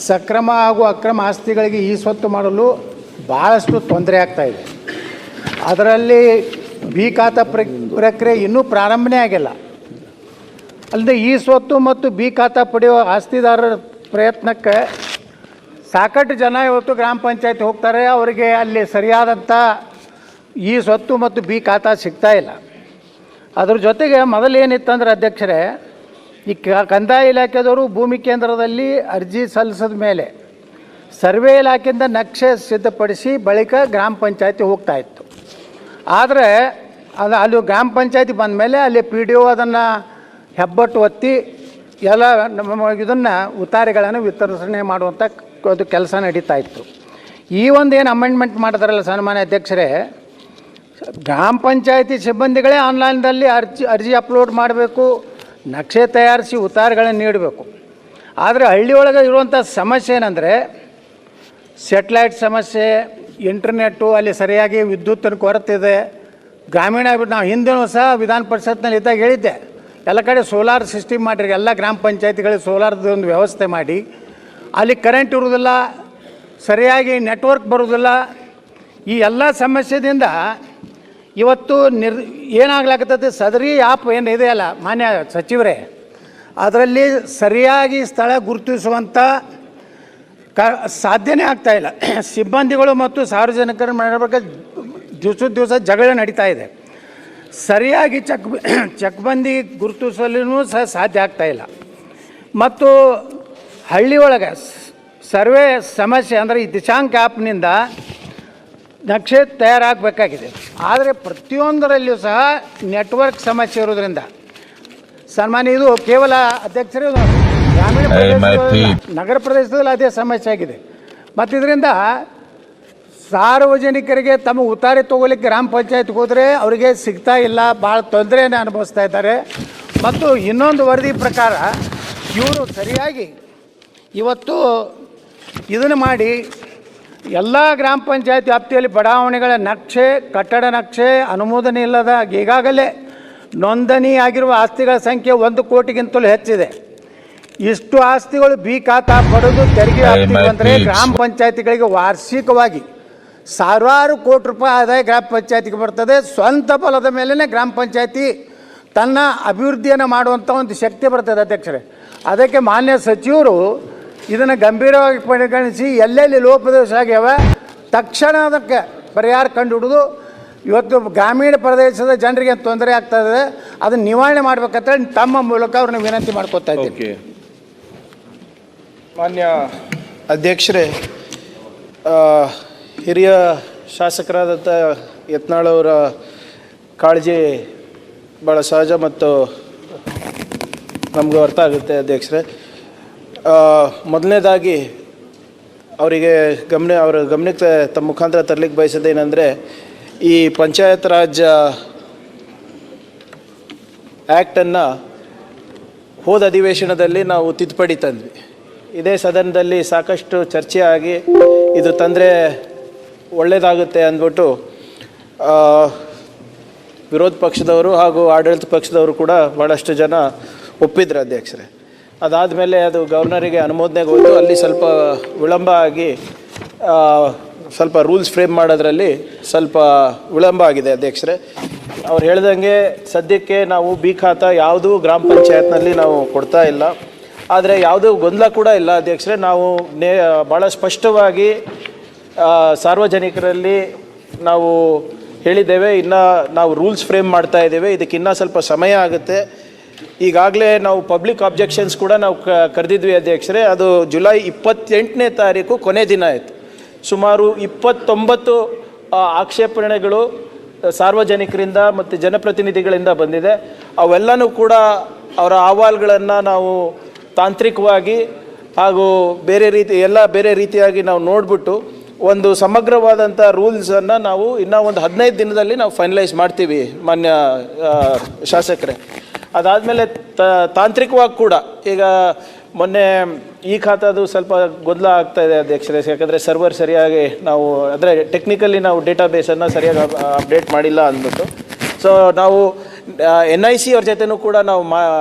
ಸಕ್ರಮ ಹಾಗೂ ಅಕ್ರಮ ಆಸ್ತಿಗಳಿಗೆ ಈ ಸ್ವತ್ತು ಮಾಡಲು ಭಾಳಷ್ಟು ತೊಂದರೆ ಆಗ್ತಾಯಿದೆ. ಅದರಲ್ಲಿ ಬಿ ಖಾತಾ ಪ್ರಕ್ರಿಯೆ ಇನ್ನೂ ಪ್ರಾರಂಭನೇ ಆಗಿಲ್ಲ. ಅಲ್ಲದೆ ಈ ಸ್ವತ್ತು ಮತ್ತು ಬಿ ಖಾತಾ ಪಡೆಯುವ ಆಸ್ತಿದಾರರ ಪ್ರಯತ್ನಕ್ಕೆ ಸಾಕಷ್ಟು ಜನ ಇವತ್ತು ಗ್ರಾಮ ಪಂಚಾಯತ್ ಹೋಗ್ತಾರೆ, ಅವರಿಗೆ ಅಲ್ಲಿ ಸರಿಯಾದಂಥ ಈ ಸ್ವತ್ತು ಮತ್ತು ಬಿ ಖಾತಾ ಸಿಗ್ತಾ ಇಲ್ಲ. ಅದ್ರ ಜೊತೆಗೆ ಮೊದಲೇನಿತ್ತಂದ್ರೆ ಅಧ್ಯಕ್ಷರೇ, ಈ ಕಂದಾಯ ಇಲಾಖೆದವರು ಭೂಮಿ ಕೇಂದ್ರದಲ್ಲಿ ಅರ್ಜಿ ಸಲ್ಲಿಸಿದ ಮೇಲೆ ಸರ್ವೆ ಇಲಾಖೆಯಿಂದ ನಕ್ಷೆ ಸಿದ್ಧಪಡಿಸಿ ಬಳಿಕ ಗ್ರಾಮ ಪಂಚಾಯತಿ ಹೋಗ್ತಾಯಿತ್ತು. ಆದರೆ ಅಲ್ಲಿ ಗ್ರಾಮ ಪಂಚಾಯತಿ ಬಂದ ಮೇಲೆ ಅಲ್ಲಿ ಪಿ ಡಿ ಒ ಅದನ್ನು ಹೆಬ್ಬಟ್ಟು ಒತ್ತಿ ಎಲ್ಲ ನಮ್ಮ ಇದನ್ನು ಉತ್ತಾರಿಗಳನ್ನು ವಿತರಣೆ ಮಾಡುವಂಥ ಅದು ಕೆಲಸ ನಡೀತಾ ಇತ್ತು. ಈ ಒಂದು ಏನು ಅಮೆಂಡ್ಮೆಂಟ್ ಮಾಡಿದಾರಲ್ಲ ಸನ್ಮಾನ್ಯ ಅಧ್ಯಕ್ಷರೇ, ಗ್ರಾಮ ಪಂಚಾಯತಿ ಸಿಬ್ಬಂದಿಗಳೇ ಆನ್ಲೈನ್ದಲ್ಲಿ ಅರ್ಜಿ ಅಪ್ಲೋಡ್ ಮಾಡಬೇಕು, ನಕ್ಷೆ ತಯಾರಿಸಿ ಉತ್ತಾರಗಳನ್ನು ನೀಡಬೇಕು. ಆದರೆ ಹಳ್ಳಿಯೊಳಗೆ ಇರುವಂಥ ಸಮಸ್ಯೆ ಏನಂದರೆ ಸೆಟ್ಲೈಟ್ ಸಮಸ್ಯೆ, ಇಂಟರ್ನೆಟ್ಟು, ಅಲ್ಲಿ ಸರಿಯಾಗಿ ವಿದ್ಯುತ್ತಿನ ಕೊರತೆ ಇದೆ. ಗ್ರಾಮೀಣ ನಾವು ಹಿಂದಿನೂ ಸಹ ವಿಧಾನ ಪರಿಷತ್ನಲ್ಲಿ ಇದ್ದಾಗ ಹೇಳಿದ್ದೆ, ಎಲ್ಲ ಕಡೆ ಸೋಲಾರ್ ಸಿಸ್ಟಮ್ ಮಾಡಿರಿ, ಎಲ್ಲ ಗ್ರಾಮ ಪಂಚಾಯತಿಗಳಿಗೆ ಸೋಲಾರ್ದು ಒಂದು ವ್ಯವಸ್ಥೆ ಮಾಡಿ, ಅಲ್ಲಿ ಕರೆಂಟ್ ಇರೋದಿಲ್ಲ, ಸರಿಯಾಗಿ ನೆಟ್ವರ್ಕ್ ಬರೋದಿಲ್ಲ. ಈ ಎಲ್ಲ ಸಮಸ್ಯೆದಿಂದ ಇವತ್ತು ಏನಾಗ್ಲಾಕತ್ತೈತೆ, ಸದರಿ ಆ್ಯಪ್ ಏನು ಇದೆಯಲ್ಲ ಮಾನ್ಯ ಸಚಿವರೇ, ಅದರಲ್ಲಿ ಸರಿಯಾಗಿ ಸ್ಥಳ ಗುರುತಿಸುವಂಥ ಸಾಧ್ಯನೇ ಆಗ್ತಾಯಿಲ್ಲ. ಸಿಬ್ಬಂದಿಗಳು ಮತ್ತು ಸಾರ್ವಜನಿಕರ ಮಾಡಬೇಕು ದಿವಸ ಜಗಳ ನಡೀತಾ ಇದೆ. ಸರಿಯಾಗಿ ಚಕ್ಬಂದಿ ಗುರುತಿಸಲು ಸಹ ಸಾಧ್ಯ ಆಗ್ತಾಯಿಲ್ಲ. ಮತ್ತು ಹಳ್ಳಿ ಒಳಗೆ ಸರ್ವೆ ಸಮಸ್ಯೆ ಅಂದರೆ ಈ ದಿಶಾಂಕ ಆ್ಯಪ್ನಿಂದ ನಕ್ಷೆ ತಯಾರಾಗಬೇಕಾಗಿದೆ. ಆದರೆ ಪ್ರತಿಯೊಂದರಲ್ಲಿಯೂ ಸಹ ನೆಟ್ವರ್ಕ್ ಸಮಸ್ಯೆ ಇರೋದ್ರಿಂದ ಸನ್ಮಾನ್ಯ ಇದು ಕೇವಲ ಅಧ್ಯಕ್ಷರೇ ಗ್ರಾಮೀಣ ಪ್ರದೇಶದಲ್ಲಿ, ನಗರ ಪ್ರದೇಶದಲ್ಲಿ ಅದೇ ಸಮಸ್ಯೆ ಆಗಿದೆ. ಮತ್ತು ಇದರಿಂದ ಸಾರ್ವಜನಿಕರಿಗೆ ತಮ್ಮ ಉತ್ತಾರಿ ತೊಗೊಲಿಕ್ಕೆ ಗ್ರಾಮ ಪಂಚಾಯತ್ಗೆ ಹೋದರೆ ಅವರಿಗೆ ಸಿಗ್ತಾ ಇಲ್ಲ, ಭಾಳ ತೊಂದರೆಯನ್ನು ಅನುಭವಿಸ್ತಾ ಇದ್ದಾರೆ. ಮತ್ತು ಇನ್ನೊಂದು ವರದಿ ಪ್ರಕಾರ ಇವರು ಸರಿಯಾಗಿ ಇವತ್ತು ಇದನ್ನು ಮಾಡಿ ಎಲ್ಲ ಗ್ರಾಮ ಪಂಚಾಯತ್ ವ್ಯಾಪ್ತಿಯಲ್ಲಿ ಬಡಾವಣೆಗಳ ನಕ್ಷೆ, ಕಟ್ಟಡ ನಕ್ಷೆ ಅನುಮೋದನೆ ಇಲ್ಲದ ಈಗಾಗಲೇ ನೋಂದಣಿ ಆಗಿರುವ ಆಸ್ತಿಗಳ ಸಂಖ್ಯೆ 1 ಕೋಟಿಗಿಂತಲೂ ಹೆಚ್ಚಿದೆ. ಇಷ್ಟು ಆಸ್ತಿಗಳು ಬಿ ಖಾತಾ ಪಡೆದು ತೆರಿಗೆ ವ್ಯಾಪ್ತಿಗೆ ಬಂದರೆ ಗ್ರಾಮ ಪಂಚಾಯತಿಗಳಿಗೆ ವಾರ್ಷಿಕವಾಗಿ ಸಾವಿರಾರು ಕೋಟಿ ರೂಪಾಯಿ ಆದಾಯ ಗ್ರಾಮ ಪಂಚಾಯತಿಗೆ ಬರ್ತದೆ. ಸ್ವಂತ ಬಲದ ಮೇಲೇ ಗ್ರಾಮ ಪಂಚಾಯತಿ ತನ್ನ ಅಭಿವೃದ್ಧಿಯನ್ನು ಮಾಡುವಂಥ ಒಂದು ಶಕ್ತಿ ಬರ್ತದೆ ಅಧ್ಯಕ್ಷರೇ. ಅದಕ್ಕೆ ಮಾನ್ಯ ಸಚಿವರು ಇದನ್ನು ಗಂಭೀರವಾಗಿ ಪರಿಗಣಿಸಿ ಎಲ್ಲೆಲ್ಲಿ ಲೋಪದೋಷ ಆಗ್ಯಾವ ತಕ್ಷಣ ಅದಕ್ಕೆ ಪರಿಹಾರ ಕಂಡುಹಿಡಿದು ಇವತ್ತು ಗ್ರಾಮೀಣ ಪ್ರದೇಶದ ಜನರಿಗೆ ತೊಂದರೆ ಆಗ್ತಾಯಿದೆ, ಅದನ್ನು ನಿವಾರಣೆ ಮಾಡಬೇಕಂತೇಳಿ ತಮ್ಮ ಮೂಲಕ ಅವ್ರನ್ನ ವಿನಂತಿ ಮಾಡ್ಕೊತಾ ಇದ್ದೀನಿ. ಮಾನ್ಯ ಅಧ್ಯಕ್ಷರೇ, ಹಿರಿಯ ಶಾಸಕರಾದಂಥ ಯತ್ನಾಳ್ ಅವರ ಕಾಳಜಿ ಭಾಳ ಸಹಜ ಮತ್ತು ನಮಗೂ ಅರ್ಥ ಆಗುತ್ತೆ ಅಧ್ಯಕ್ಷರೇ. ಮೊದಲನೇದಾಗಿ ಅವರಿಗೆ ಅವರ ಗಮನಕ್ಕೆ ತಮ್ಮ ಮುಖಾಂತರ ತರಲಿಕ್ಕೆ ಬಯಸೋದೇನೆಂದರೆ, ಈ ಪಂಚಾಯತ್ ರಾಜ್ ಆ್ಯಕ್ಟನ್ನು ಹೋದ ಅಧಿವೇಶನದಲ್ಲಿ ನಾವು ತಿದ್ದುಪಡಿ ತಂದ್ವಿ. ಇದೇ ಸದನದಲ್ಲಿ ಸಾಕಷ್ಟು ಚರ್ಚೆ ಆಗಿ ಇದು ತಂದರೆ ಒಳ್ಳೆಯದಾಗುತ್ತೆ ಅಂದ್ಬಿಟ್ಟು ವಿರೋಧ ಪಕ್ಷದವರು ಹಾಗೂ ಆಡಳಿತ ಪಕ್ಷದವರು ಕೂಡ ಭಾಳಷ್ಟು ಜನ ಒಪ್ಪಿದ್ರು ಅಧ್ಯಕ್ಷರೇ. ಅದಾದಮೇಲೆ ಅದು ಗವರ್ನರಿಗೆ ಅನುಮೋದನೆಗೆ ಹೋಯಿತು. ಅಲ್ಲಿ ಸ್ವಲ್ಪ ವಿಳಂಬ ಆಗಿ ಸ್ವಲ್ಪ ರೂಲ್ಸ್ ಫ್ರೇಮ್ ಮಾಡೋದ್ರಲ್ಲಿ ಸ್ವಲ್ಪ ವಿಳಂಬ ಆಗಿದೆ ಅಧ್ಯಕ್ಷರೇ. ಅವ್ರು ಹೇಳ್ದಂಗೆ ಸದ್ಯಕ್ಕೆ ನಾವು ಬಿ ಖಾತಾ ಯಾವುದೂ ಗ್ರಾಮ ಪಂಚಾಯತ್ನಲ್ಲಿ ನಾವು ಕೊಡ್ತಾ ಇಲ್ಲ. ಆದರೆ ಯಾವುದೂ ಗೊಂದಲ ಕೂಡ ಇಲ್ಲ ಅಧ್ಯಕ್ಷರೇ. ನಾವು ಭಾಳ ಸ್ಪಷ್ಟವಾಗಿ ಸಾರ್ವಜನಿಕರಲ್ಲಿ ನಾವು ಹೇಳಿದ್ದೇವೆ, ಇನ್ನು ನಾವು ರೂಲ್ಸ್ ಫ್ರೇಮ್ ಮಾಡ್ತಾ ಇದ್ದೇವೆ, ಇದಕ್ಕೆ ಇನ್ನೂ ಸ್ವಲ್ಪ ಸಮಯ ಆಗುತ್ತೆ. ಈಗಾಗಲೇ ನಾವು ಪಬ್ಲಿಕ್ ಅಬ್ಜೆಕ್ಷನ್ಸ್ ಕೂಡ ನಾವು ಕರೆದಿದ್ವಿ ಅಧ್ಯಕ್ಷರೇ. ಅದು ಜುಲೈ 28ನೇ ತಾರೀಕು ಕೊನೆ ದಿನ ಆಯಿತು. ಸುಮಾರು 29 ಆಕ್ಷೇಪಣೆಗಳು ಸಾರ್ವಜನಿಕರಿಂದ ಮತ್ತು ಜನಪ್ರತಿನಿಧಿಗಳಿಂದ ಬಂದಿದೆ. ಅವೆಲ್ಲನೂ ಕೂಡ ಅವರ ಅಹವಾಲುಗಳನ್ನು ನಾವು ತಾಂತ್ರಿಕವಾಗಿ ಹಾಗೂ ಬೇರೆ ರೀತಿಯಾಗಿ ನಾವು ನೋಡಿಬಿಟ್ಟು ಒಂದು ಸಮಗ್ರವಾದಂಥ ರೂಲ್ಸನ್ನು ನಾವು ಇನ್ನೂ ಒಂದು 15 ದಿನದಲ್ಲಿ ನಾವು ಫೈನಲೈಸ್ ಮಾಡ್ತೀವಿ ಮಾನ್ಯ ಶಾಸಕರೇ. ಅದಾದಮೇಲೆ ತಾಂತ್ರಿಕವಾಗಿ ಕೂಡ ಈಗ ಮೊನ್ನೆ ಈ ಖಾತಾದು ಸ್ವಲ್ಪ ಗೊಂದಲ ಆಗ್ತಾಯಿದೆ ಅಧ್ಯಕ್ಷರೇ. ಯಾಕಂದರೆ ಸರ್ವರ್ ಸರಿಯಾಗಿ ನಾವು ಅಂದರೆ ಟೆಕ್ನಿಕಲಿ ನಾವು ಡೇಟಾಬೇಸನ್ನು ಸರಿಯಾಗಿ ಅಪ್ಡೇಟ್ ಮಾಡಿಲ್ಲ ಅಂದ್ಬಿಟ್ಟು, ಸೊ ನಾವು NIC ಅವ್ರ ಜೊತೆನೂ ಕೂಡ ನಾವು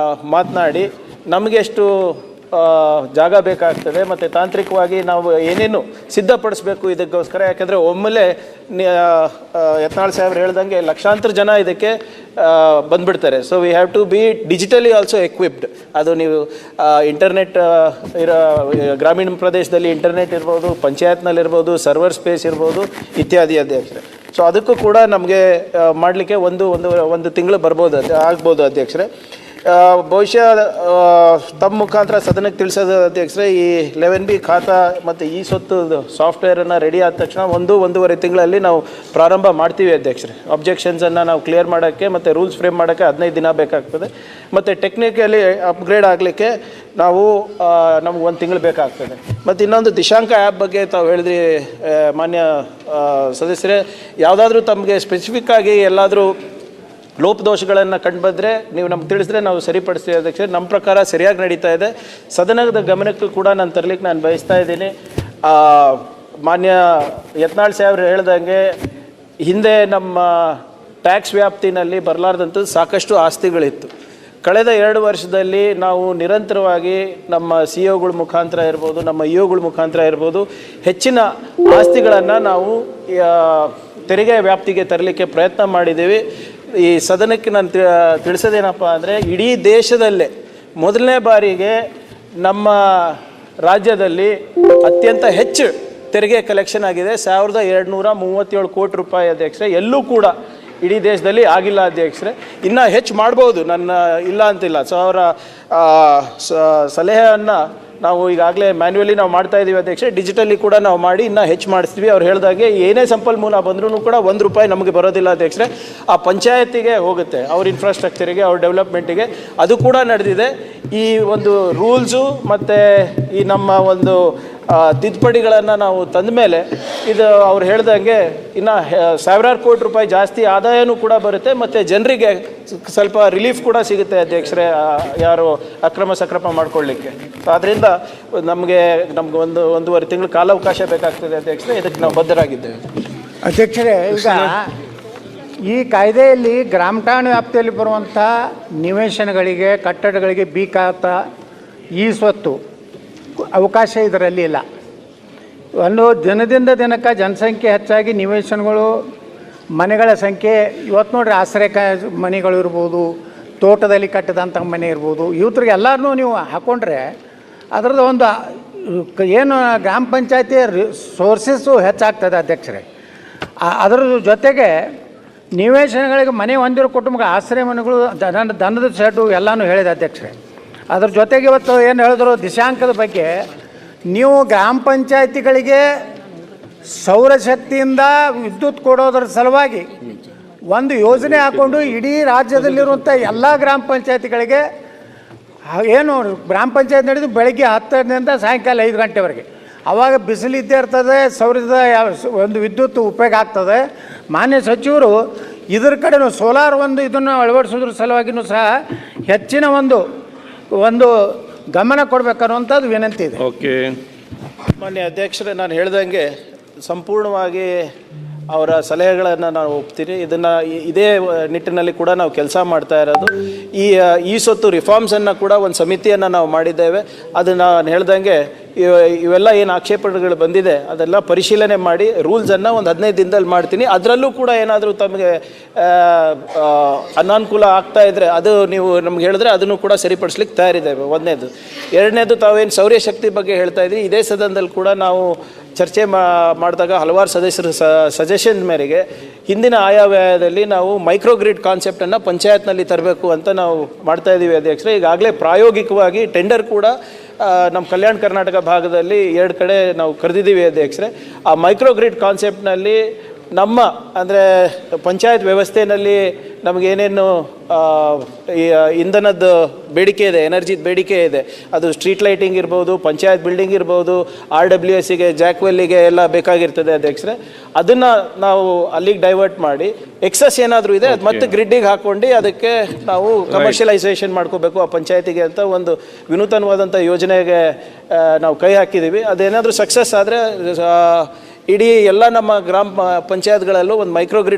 ಮಾತನಾಡಿ ನಮಗೆ ಎಷ್ಟು ಜಾಗ ಬೇಕಾಗ್ತದೆ ಮತ್ತು ತಾಂತ್ರಿಕವಾಗಿ ನಾವು ಏನೇನು ಸಿದ್ಧಪಡಿಸ್ಬೇಕು ಇದಕ್ಕೋಸ್ಕರ. ಯಾಕೆಂದರೆ ಒಮ್ಮೆಲೆ ಯತ್ನಾಳ್ ಸಾಹೇಬ್ರು ಹೇಳ್ದಂಗೆ ಲಕ್ಷಾಂತರ ಜನ ಇದಕ್ಕೆ ಬಂದ್ಬಿಡ್ತಾರೆ. So we have to be digitally also equipped. ಅದು ನೀವು ಇಂಟರ್ನೆಟ್ ಇರೋ ಗ್ರಾಮೀಣ ಪ್ರದೇಶದಲ್ಲಿ ಇಂಟರ್ನೆಟ್ ಇರ್ಬೋದು, ಪಂಚಾಯತ್ನಲ್ಲಿರ್ಬೋದು, ಸರ್ವರ್ ಸ್ಪೇಸ್ ಇರ್ಬೋದು ಇತ್ಯಾದಿ ಅಧ್ಯಕ್ಷರೇ. ಸೊ ಅದಕ್ಕೂ ಕೂಡ ನಮಗೆ ಮಾಡಲಿಕ್ಕೆ ಒಂದು ತಿಂಗಳು ಆಗ್ಬೋದು ಅಧ್ಯಕ್ಷರೇ. ಬಹುಶಃ ತಮ್ಮ ಮುಖಾಂತರ ಸದನಕ್ಕೆ ತಿಳಿಸೋದು ಅಧ್ಯಕ್ಷರೇ, ಈ 11B ಖಾತಾ ಮತ್ತು ಈ ಸ್ವತ್ತು ಸಾಫ್ಟ್ವೇರನ್ನು ರೆಡಿ ಆದ ತಕ್ಷಣ 1-1.5 ತಿಂಗಳಲ್ಲಿ ನಾವು ಪ್ರಾರಂಭ ಮಾಡ್ತೀವಿ ಅಧ್ಯಕ್ಷರೇ. ಅಬ್ಜೆಕ್ಷನ್ಸನ್ನು ನಾವು ಕ್ಲಿಯರ್ ಮಾಡೋಕ್ಕೆ ಮತ್ತು ರೂಲ್ಸ್ ಫ್ರೇಮ್ ಮಾಡೋಕ್ಕೆ 15 ದಿನ ಬೇಕಾಗ್ತದೆ. ಮತ್ತು ಟೆಕ್ನಿಕಲಿ ಅಪ್ಗ್ರೇಡ್ ಆಗಲಿಕ್ಕೆ ನಮ್ಗೆ 1 ತಿಂಗಳು ಬೇಕಾಗ್ತದೆ. ಮತ್ತು ಇನ್ನೊಂದು ದಿಶಾಂಕ ಆ್ಯಪ್ ಬಗ್ಗೆ ತಾವು ಹೇಳಿದ್ರಿ ಮಾನ್ಯ ಸದಸ್ಯರೇ, ಯಾವುದಾದ್ರೂ ತಮಗೆ ಸ್ಪೆಸಿಫಿಕ್ಕಾಗಿ ಎಲ್ಲಾದರೂ ಲೋಪದೋಷಗಳನ್ನು ಕಂಡುಬಂದರೆ ನೀವು ನಮ್ಗೆ ತಿಳಿಸಿದ್ರೆ ನಾವು ಸರಿಪಡಿಸ್ತೀವಿ ಅಧ್ಯಕ್ಷರೇ. ನಮ್ಮ ಪ್ರಕಾರ ಸರಿಯಾಗಿ ನಡೀತಾ ಇದೆ. ಸದನದ ಗಮನಕ್ಕೂ ಕೂಡ ನಾನು ತರಲಿಕ್ಕೆ ನಾನು ಬಯಸ್ತಾ ಇದ್ದೀನಿ. ಮಾನ್ಯ ಯತ್ನಾಳ್ ಸಾಹೇಬ್ರು ಹೇಳ್ದಂಗೆ ಹಿಂದೆ ನಮ್ಮ ಟ್ಯಾಕ್ಸ್ ವ್ಯಾಪ್ತಿನಲ್ಲಿ ಬರಲಾರ್ದಂಥದ್ದು ಸಾಕಷ್ಟು ಆಸ್ತಿಗಳಿತ್ತು. ಕಳೆದ 2 ವರ್ಷದಲ್ಲಿ ನಾವು ನಿರಂತರವಾಗಿ ನಮ್ಮ CEO ಗಳ ಮುಖಾಂತರ ಇರ್ಬೋದು, ನಮ್ಮ EOಗಳ ಮುಖಾಂತರ ಇರ್ಬೋದು, ಹೆಚ್ಚಿನ ಆಸ್ತಿಗಳನ್ನು ನಾವು ತೆರಿಗೆ ವ್ಯಾಪ್ತಿಗೆ ತರಲಿಕ್ಕೆ ಪ್ರಯತ್ನ ಮಾಡಿದ್ದೀವಿ. ಈ ಸದನಕ್ಕೆ ನಾನು ತಿಳಿಸೋದೇನಪ್ಪ ಅಂದರೆ, ಇಡೀ ದೇಶದಲ್ಲೇ ಮೊದಲನೇ ಬಾರಿಗೆ ನಮ್ಮ ರಾಜ್ಯದಲ್ಲಿ ಅತ್ಯಂತ ಹೆಚ್ಚು ತೆರಿಗೆ ಕಲೆಕ್ಷನ್ ಆಗಿದೆ, 1237 ಕೋಟಿ ರೂಪಾಯಿ ಅಧ್ಯಕ್ಷರೇ. ಎಲ್ಲೂ ಕೂಡ ಇಡೀ ದೇಶದಲ್ಲಿ ಆಗಿಲ್ಲ ಅಧ್ಯಕ್ಷರೇ. ಇನ್ನೂ ಹೆಚ್ಚು ಮಾಡ್ಬೋದು, ನನ್ನ ಇಲ್ಲ ಅಂತಿಲ್ಲ. ಸೊ ಅವರ ಸಲಹೆಯನ್ನು ನಾವು ಈಗಾಗಲೇ ಮ್ಯಾನ್ಯುವಲಿ ನಾವು ಮಾಡ್ತಾ ಇದ್ದೀವಿ ಅಧ್ಯಕ್ಷರೇ. ಡಿಜಿಟಲಿ ಕೂಡ ನಾವು ಮಾಡಿ ಇನ್ನೂ ಹೆಚ್ಚು ಮಾಡಿಸ್ತೀವಿ. ಅವ್ರು ಹೇಳಿದಾಗೆ ಏನೇ ಸಂಪನ್ಮೂಲ ಬಂದ್ರೂ ಕೂಡ 1 ರೂಪಾಯಿ ನಮಗೆ ಬರೋದಿಲ್ಲ ಅಧ್ಯಕ್ಷರೇ, ಆ ಪಂಚಾಯತಿಗೆ ಹೋಗುತ್ತೆ, ಅವ್ರ ಇನ್ಫ್ರಾಸ್ಟ್ರಕ್ಚರಿಗೆ, ಅವ್ರ ಡೆವಲಪ್ಮೆಂಟಿಗೆ. ಅದು ಕೂಡ ನಡೆದಿದೆ. ಈ ಒಂದು ರೂಲ್ಸು ಮತ್ತು ಈ ನಮ್ಮ ಒಂದು ತಿದ್ದುಪಡಿಗಳನ್ನು ನಾವು ತಂದ ಮೇಲೆ ಇದು ಅವ್ರು ಹೇಳ್ದಂಗೆ ಇನ್ನು 1000 ಕೋಟಿ ರೂಪಾಯಿ ಜಾಸ್ತಿ ಆದಾಯನೂ ಕೂಡ ಬರುತ್ತೆ ಮತ್ತು ಜನರಿಗೆ ಸ್ವಲ್ಪ ರಿಲೀಫ್ ಕೂಡ ಸಿಗುತ್ತೆ ಅಧ್ಯಕ್ಷರೇ, ಯಾರು ಅಕ್ರಮ ಸಕ್ರಮ ಮಾಡ್ಕೊಳ್ಳಿಕ್ಕೆ. ಆದ್ದರಿಂದ ನಮಗೆ 1.5 ತಿಂಗಳು ಕಾಲಾವಕಾಶ ಬೇಕಾಗ್ತದೆ ಅಧ್ಯಕ್ಷರೇ. ಇದಕ್ಕೆ ನಾವು ಬದ್ಧರಾಗಿದ್ದೇವೆ ಅಧ್ಯಕ್ಷರೇ. ಈಗ ಈ ಕಾಯ್ದೆಯಲ್ಲಿ ಗ್ರಾಮ ಠಾಣೆ ವ್ಯಾಪ್ತಿಯಲ್ಲಿ ಬರುವಂಥ ನಿವೇಶನಗಳಿಗೆ, ಕಟ್ಟಡಗಳಿಗೆ ಬಿ ಖಾತಾ, ಈ ಸ್ವತ್ತು ಅವಕಾಶ ಇದರಲ್ಲಿ ಇಲ್ಲ. ಒಂದು ದಿನದಿಂದ ದಿನಕ್ಕೆ ಜನಸಂಖ್ಯೆ ಹೆಚ್ಚಾಗಿ ನಿವೇಶನಗಳು, ಮನೆಗಳ ಸಂಖ್ಯೆ ಇವತ್ತು ನೋಡ್ರಿ, ಆಶ್ರಯ ಮನೆಗಳು ಇರ್ಬೋದು, ತೋಟದಲ್ಲಿ ಕಟ್ಟಿದಂಥ ಮನೆ ಇರ್ಬೋದು, ಇವತ್ತಿಗೆ ಎಲ್ಲರೂ ನೀವು ಹಾಕ್ಕೊಂಡ್ರೆ ಅದರದ್ದು ಒಂದು ಏನು ಗ್ರಾಮ ಪಂಚಾಯತಿ ಸೋರ್ಸಸ್ಸು ಹೆಚ್ಚಾಗ್ತದೆ ಅಧ್ಯಕ್ಷರೇ. ಅದರ ಜೊತೆಗೆ ನಿವೇಶನಗಳಿಗೆ ಮನೆ ಹೊಂದಿರೋ ಕುಟುಂಬಕ್ಕೆ ಆಶ್ರಯ ಮನೆಗಳು, ದನದ ಶೆಡ್ಡು ಎಲ್ಲನೂ ಹೇಳಿದೆ ಅಧ್ಯಕ್ಷರೇ. ಅದ್ರ ಜೊತೆಗೆ ಇವತ್ತು ಏನು ಹೇಳಿದ್ರು ದಿಶಾಂಕದ ಬಗ್ಗೆ, ನೀವು ಗ್ರಾಮ ಪಂಚಾಯತಿಗಳಿಗೆ ಸೌರಶಕ್ತಿಯಿಂದ ವಿದ್ಯುತ್ ಕೊಡೋದ್ರ ಸಲುವಾಗಿ ಒಂದು ಯೋಜನೆ ಹಾಕ್ಕೊಂಡು ಇಡೀ ರಾಜ್ಯದಲ್ಲಿರುವಂಥ ಎಲ್ಲ ಗ್ರಾಮ ಪಂಚಾಯತಿಗಳಿಗೆ ಏನು ಗ್ರಾಮ ಪಂಚಾಯತ್ ನಡೆದು ಬೆಳಗ್ಗೆ 10ರಿಂದ ಸಾಯಂಕಾಲ 5 ಗಂಟೆವರೆಗೆ, ಆವಾಗ ಬಿಸಿಲಿದ್ದೇ ಇರ್ತದೆ, ಸೌರದ ಒಂದು ವಿದ್ಯುತ್ ಉಪಯೋಗ ಆಗ್ತದೆ. ಮಾನ್ಯ ಸಚಿವರು ಇದ್ರ ಕಡೆನೂ ಸೋಲಾರ್ ಇದನ್ನು ಅಳವಡಿಸೋದ್ರ ಸಲುವಾಗಿಯೂ ಸಹ ಹೆಚ್ಚಿನ ಒಂದು ಗಮನ ಕೊಡಬೇಕನ್ನುವಂಥದ್ದು ವಿನಂತಿ ಇದೆ. ಓಕೆ ಮಾನ್ಯ ಅಧ್ಯಕ್ಷರೇ, ನಾನು ಹೇಳ್ದಂಗೆ ಸಂಪೂರ್ಣವಾಗಿ ಅವರ ಸಲಹೆಗಳನ್ನು ನಾನು ಒಪ್ತೀನಿ. ಇದೇ ನಿಟ್ಟಿನಲ್ಲಿ ಕೂಡ ನಾವು ಕೆಲಸ ಮಾಡ್ತಾ ಇರೋದು. ಈ ಸ್ವತ್ತು ರಿಫಾರ್ಮ್ಸನ್ನು ಕೂಡ ಒಂದು ಸಮಿತಿಯನ್ನು ನಾವು ಮಾಡಿದ್ದೇವೆ. ಅದು ನಾನು ಹೇಳ್ದಂಗೆ ಇವೆಲ್ಲ ಏನು ಆಕ್ಷೇಪಣೆಗಳು ಬಂದಿದೆ ಅದೆಲ್ಲ ಪರಿಶೀಲನೆ ಮಾಡಿ ರೂಲ್ಸನ್ನು ಒಂದು 15 ದಿನದಲ್ಲಿ ಮಾಡ್ತೀನಿ. ಅದರಲ್ಲೂ ಕೂಡ ಏನಾದರೂ ತಮಗೆ ಅನಾನುಕೂಲ ಆಗ್ತಾ ಇದ್ದರೆ ಅದು ನೀವು ನಮ್ಗೆ ಹೇಳಿದ್ರೆ ಅದನ್ನು ಕೂಡ ಸರಿಪಡಿಸ್ಲಿಕ್ಕೆ ತಯಾರಿದ್ದೇವೆ. 1ನೇದು. 2ನೇದು, ತಾವೇನು ಸೌರಶಕ್ತಿ ಬಗ್ಗೆ ಹೇಳ್ತಾ ಇದ್ರಿ, ಇದೇ ಸದನದಲ್ಲಿ ಕೂಡ ನಾವು ಚರ್ಚೆ ಮಾಡಿದಾಗ ಹಲವಾರು ಸದಸ್ಯರು ಸಜೆಷನ್ ಮೇರೆಗೆ ಹಿಂದಿನ ಆಯವ್ಯಯದಲ್ಲಿ ನಾವು ಮೈಕ್ರೋಗ್ರಿಡ್ ಕಾನ್ಸೆಪ್ಟನ್ನು ಪಂಚಾಯತ್ನಲ್ಲಿ ತರಬೇಕು ಅಂತ ನಾವು ಮಾಡ್ತಾ ಇದ್ದೀವಿ ಅಧ್ಯಕ್ಷರೇ. ಈಗಾಗಲೇ ಪ್ರಾಯೋಗಿಕವಾಗಿ ಟೆಂಡರ್ ಕೂಡ ನಮ್ಮ ಕಲ್ಯಾಣ ಕರ್ನಾಟಕ ಭಾಗದಲ್ಲಿ 2 ಕಡೆ ನಾವು ಕರೆದಿದ್ದೀವಿ ಅಧ್ಯಕ್ಷರೇ. ಆ ಮೈಕ್ರೋಗ್ರಿಡ್ ಕಾನ್ಸೆಪ್ಟ್ನಲ್ಲಿ ನಮ್ಮ ಅಂದರೆ ಪಂಚಾಯತ್ ವ್ಯವಸ್ಥೆಯಲ್ಲಿ ನಮಗೇನೇನು ಇಂಧನದ ಬೇಡಿಕೆ ಇದೆ, ಎನರ್ಜಿದ ಬೇಡಿಕೆ ಇದೆ, ಅದು ಸ್ಟ್ರೀಟ್ ಲೈಟಿಂಗ್ ಇರ್ಬೋದು, ಪಂಚಾಯತ್ ಬಿಲ್ಡಿಂಗ್ ಇರ್ಬೋದು, RWSಗೆ, ಜಾಕ್ವೆಲ್ಲಿಗೆ ಎಲ್ಲ ಬೇಕಾಗಿರ್ತದೆ ಅಧ್ಯಕ್ಷರೇ. ಅದನ್ನು ನಾವು ಅಲ್ಲಿಗೆ ಡೈವರ್ಟ್ ಮಾಡಿ ಎಕ್ಸಸ್ ಏನಾದರೂ ಇದೆ ಅದು ಮತ್ತೆ ಗ್ರಿಡ್ಡಿಗೆ ಹಾಕ್ಕೊಂಡು ಅದಕ್ಕೆ ನಾವು ಕಮರ್ಷಿಯಲೈಸೇಷನ್ ಮಾಡ್ಕೋಬೇಕು ಆ ಪಂಚಾಯತಿಗೆ ಅಂತ ಒಂದು ವಿನೂತನವಾದಂಥ ಯೋಜನೆಗೆ ನಾವು ಕೈ ಹಾಕಿದ್ದೀವಿ. ಅದೇನಾದರೂ ಸಕ್ಸಸ್ ಆದರೆ ಇಡೀ ಎಲ್ಲ ನಮ್ಮ ಗ್ರಾಮ ಪಂಚಾಯತ್ಗಳಲ್ಲೂ ಒಂದು ಮೈಕ್ರೋಗ್ರಿಡ್